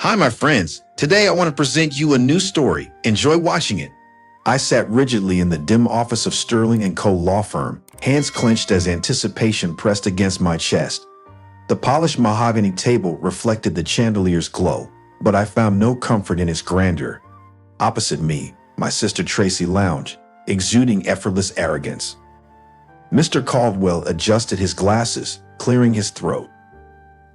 Hi, my friends. Today I want to present you a new story. Enjoy watching it. I sat rigidly in the dim office of Sterling and Co. law firm, hands clenched as anticipation pressed against my chest. The polished mahogany table reflected the chandelier's glow, but I found no comfort in its grandeur. Opposite me, my sister Tracy lounged, exuding effortless arrogance. Mr. Caldwell adjusted his glasses, clearing his throat.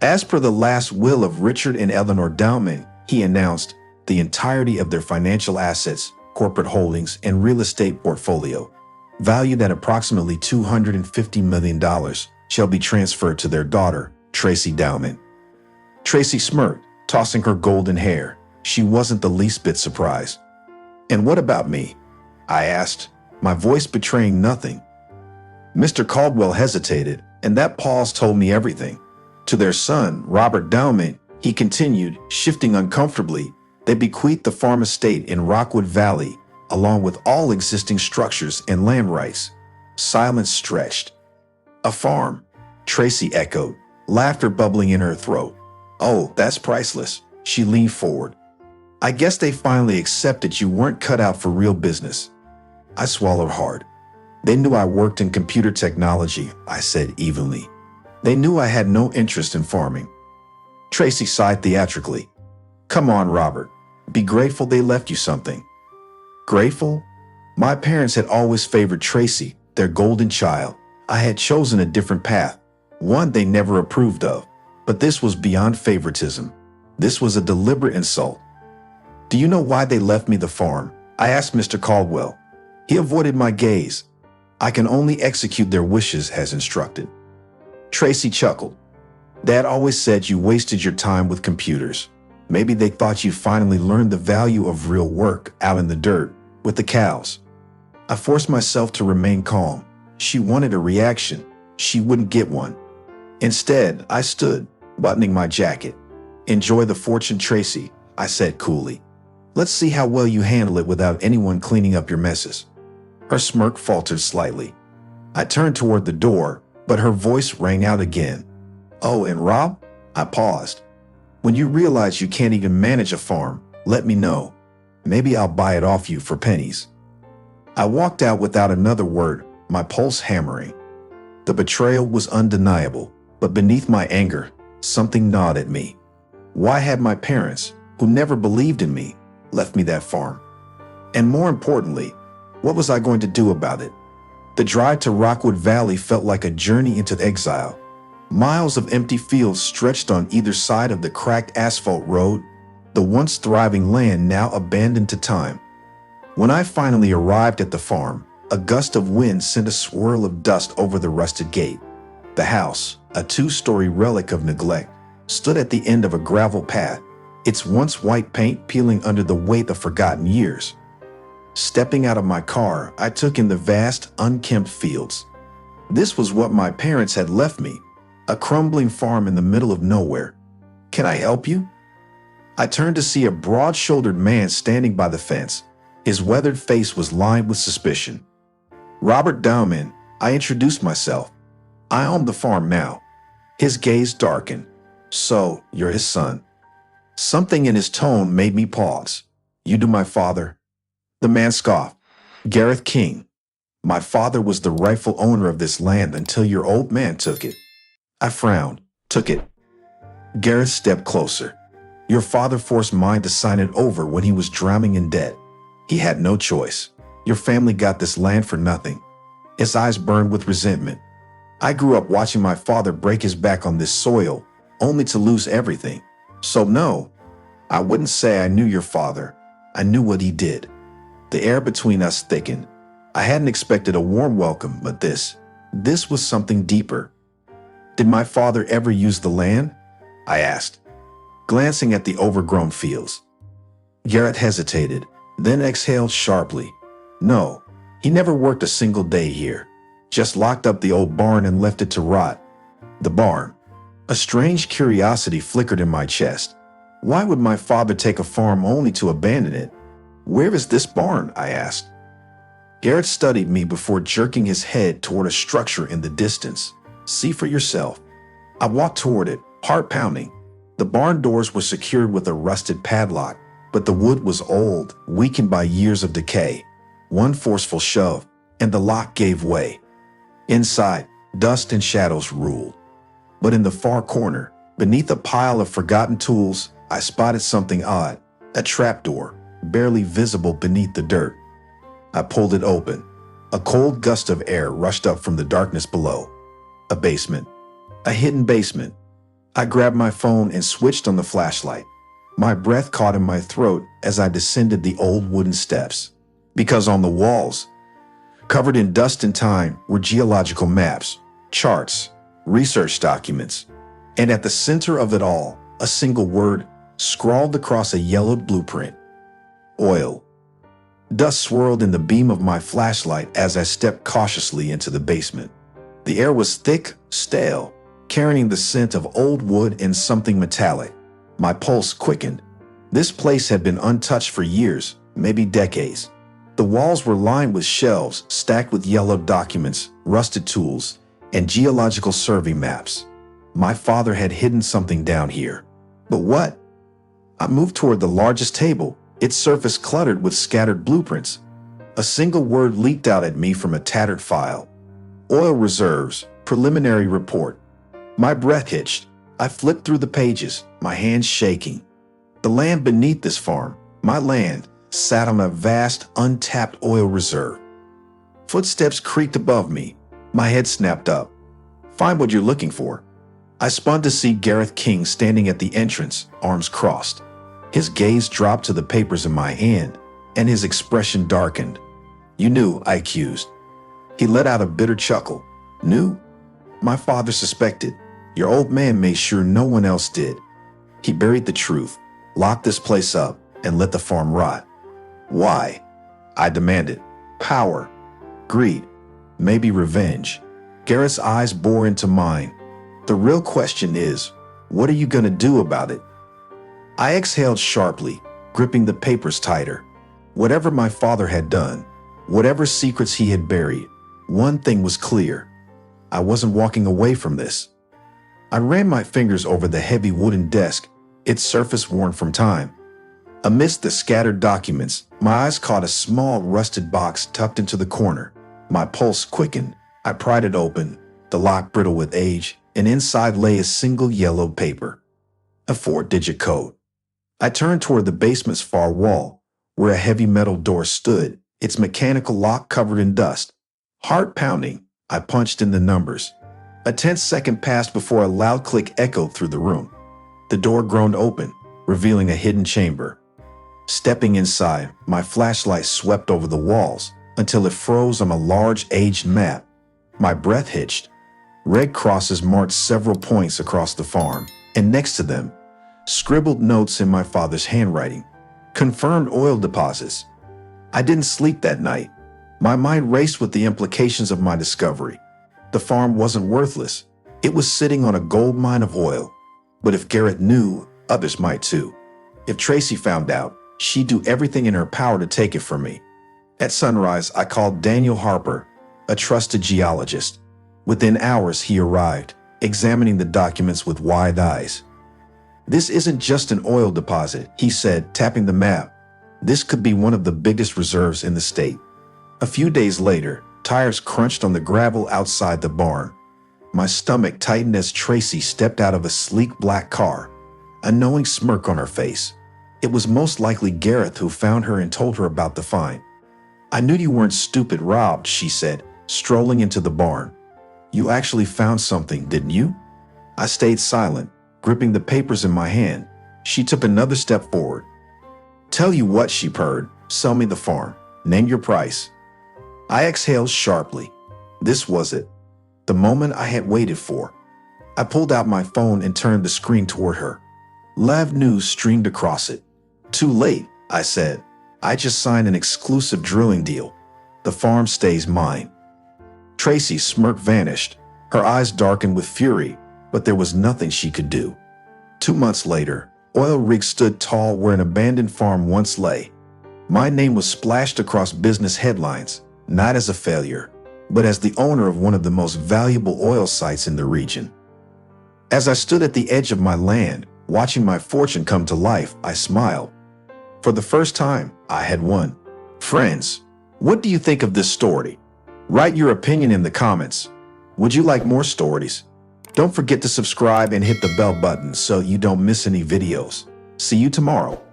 As per the last will of Richard and Eleanor Dowman, he announced, the entirety of their financial assets, corporate holdings, and real estate portfolio, valued at approximately $250 million, shall be transferred to their daughter, Tracy Dowman. Tracy smirked, tossing her golden hair. She wasn't the least bit surprised. "And what about me?" I asked, my voice betraying nothing. Mr. Caldwell hesitated, and that pause told me everything. To their son, Robert Dowman, he continued, shifting uncomfortably, they bequeathed the farm estate in Rockwood Valley, along with all existing structures and land rights. Silence stretched. "A farm," Tracy echoed, laughter bubbling in her throat. "Oh, that's priceless." She leaned forward. "I guess they finally accepted you weren't cut out for real business." I swallowed hard. "They knew I worked in computer technology," I said evenly. "They knew I had no interest in farming." Tracy sighed theatrically. "Come on, Robert. Be grateful they left you something." Grateful? My parents had always favored Tracy, their golden child. I had chosen a different path, one they never approved of. But this was beyond favoritism. This was a deliberate insult. "Do you know why they left me the farm?" I asked Mr. Caldwell. He avoided my gaze. "I can only execute their wishes as instructed." Tracy chuckled. "Dad always said you wasted your time with computers. Maybe they thought you finally learned the value of real work out in the dirt, with the cows." I forced myself to remain calm. She wanted a reaction. She wouldn't get one. Instead, I stood, buttoning my jacket. "Enjoy the fortune, Tracy," I said coolly. "Let's see how well you handle it without anyone cleaning up your messes." Her smirk faltered slightly. I turned toward the door, but her voice rang out again. "Oh, and Rob?" I paused. "When you realize you can't even manage a farm, let me know. Maybe I'll buy it off you for pennies." I walked out without another word, my pulse hammering. The betrayal was undeniable, but beneath my anger, something gnawed at me. Why had my parents, who never believed in me, left me that farm? And more importantly, what was I going to do about it? The drive to Rockwood Valley felt like a journey into exile. Miles of empty fields stretched on either side of the cracked asphalt road, the once thriving land now abandoned to time. When I finally arrived at the farm, a gust of wind sent a swirl of dust over the rusted gate. The house, a two-story relic of neglect, stood at the end of a gravel path, its once white paint peeling under the weight of forgotten years. Stepping out of my car, I took in the vast, unkempt fields. This was what my parents had left me, a crumbling farm in the middle of nowhere. "Can I help you?" I turned to see a broad-shouldered man standing by the fence. His weathered face was lined with suspicion. "Robert Dowman," I introduced myself. "I own the farm now." His gaze darkened. "So, you're his son." Something in his tone made me pause. "You do my father?" The man scoffed. "Gareth King. My father was the rightful owner of this land until your old man took it." I frowned. "Took it?" Gareth stepped closer. "Your father forced mine to sign it over when he was drowning in debt. He had no choice. Your family got this land for nothing." His eyes burned with resentment. "I grew up watching my father break his back on this soil, only to lose everything. So no, I wouldn't say I knew your father. I knew what he did." The air between us thickened. I hadn't expected a warm welcome, but this was something deeper. "Did my father ever use the land?" I asked, glancing at the overgrown fields. Garrett hesitated, then exhaled sharply. "No, he never worked a single day here. Just locked up the old barn and left it to rot." The barn. A strange curiosity flickered in my chest. Why would my father take a farm only to abandon it? "Where is this barn?" I asked. Garrett studied me before jerking his head toward a structure in the distance. "See for yourself." I walked toward it, heart pounding. The barn doors were secured with a rusted padlock, but the wood was old, weakened by years of decay. One forceful shove, and the lock gave way. Inside, dust and shadows ruled. But in the far corner, beneath a pile of forgotten tools, I spotted something odd, a trapdoor, barely visible beneath the dirt. I pulled it open. A cold gust of air rushed up from the darkness below. A basement. A hidden basement. I grabbed my phone and switched on the flashlight. My breath caught in my throat as I descended the old wooden steps. Because on the walls, covered in dust and time, were geological maps, charts, research documents. And at the center of it all, a single word scrawled across a yellowed blueprint. Oil. Dust swirled in the beam of my flashlight as I stepped cautiously into the basement. The air was thick, stale, carrying the scent of old wood and something metallic. My pulse quickened. This place had been untouched for years, maybe decades. The walls were lined with shelves stacked with yellowed documents, rusted tools, and geological survey maps. My father had hidden something down here. But what? I moved toward the largest table, its surface cluttered with scattered blueprints. A single word leaped out at me from a tattered file. Oil reserves, preliminary report. My breath hitched. I flipped through the pages, my hands shaking. The land beneath this farm, my land, sat on a vast, untapped oil reserve. Footsteps creaked above me. My head snapped up. Find what you're looking for. I spun to see Gareth King standing at the entrance, arms crossed. His gaze dropped to the papers in my hand, and his expression darkened. You knew, I accused. He let out a bitter chuckle. Knew? My father suspected. Your old man made sure no one else did. He buried the truth, locked this place up, and let the farm rot. Why? I demanded. Power. Greed. Maybe revenge. Garrett's eyes bore into mine. The real question is, what are you going to do about it? I exhaled sharply, gripping the papers tighter. Whatever my father had done, whatever secrets he had buried, one thing was clear. I wasn't walking away from this. I ran my fingers over the heavy wooden desk, its surface worn from time. Amidst the scattered documents, my eyes caught a small rusted box tucked into the corner. My pulse quickened. I pried it open, the lock brittle with age, and inside lay a single yellow paper. A 4-digit code. I turned toward the basement's far wall, where a heavy metal door stood, its mechanical lock covered in dust. Heart pounding, I punched in the numbers. A tense second passed before a loud click echoed through the room. The door groaned open, revealing a hidden chamber. Stepping inside, my flashlight swept over the walls until it froze on a large aged map. My breath hitched. Red crosses marked several points across the farm, and next to them, scribbled notes in my father's handwriting. Confirmed oil deposits. I didn't sleep that night. My mind raced with the implications of my discovery. The farm wasn't worthless. It was sitting on a gold mine of oil. But if Garrett knew, others might too. If Tracy found out, she'd do everything in her power to take it from me. At sunrise, I called Daniel Harper, a trusted geologist. Within hours, he arrived, examining the documents with wide eyes. This isn't just an oil deposit, he said, tapping the map. This could be one of the biggest reserves in the state. A few days later, tires crunched on the gravel outside the barn. My stomach tightened as Tracy stepped out of a sleek black car, a knowing smirk on her face. It was most likely Gareth who found her and told her about the find. I knew you weren't stupid, Rob, she said, strolling into the barn. You actually found something, didn't you? I stayed silent, gripping the papers in my hand. She took another step forward. Tell you what, she purred. Sell me the farm. Name your price. I exhaled sharply. This was it. The moment I had waited for. I pulled out my phone and turned the screen toward her. Live news streamed across it. Too late, I said. I just signed an exclusive drilling deal. The farm stays mine. Tracy's smirk vanished. Her eyes darkened with fury, but there was nothing she could do. 2 months later, oil rigs stood tall where an abandoned farm once lay. My name was splashed across business headlines, not as a failure, but as the owner of one of the most valuable oil sites in the region. As I stood at the edge of my land, Watching my fortune come to life, I smiled. For the first time, I had won. Friends, what do you think of this story? Write your opinion in the comments. Would you like more stories? Don't forget to subscribe and hit the bell button so you don't miss any videos. See you tomorrow.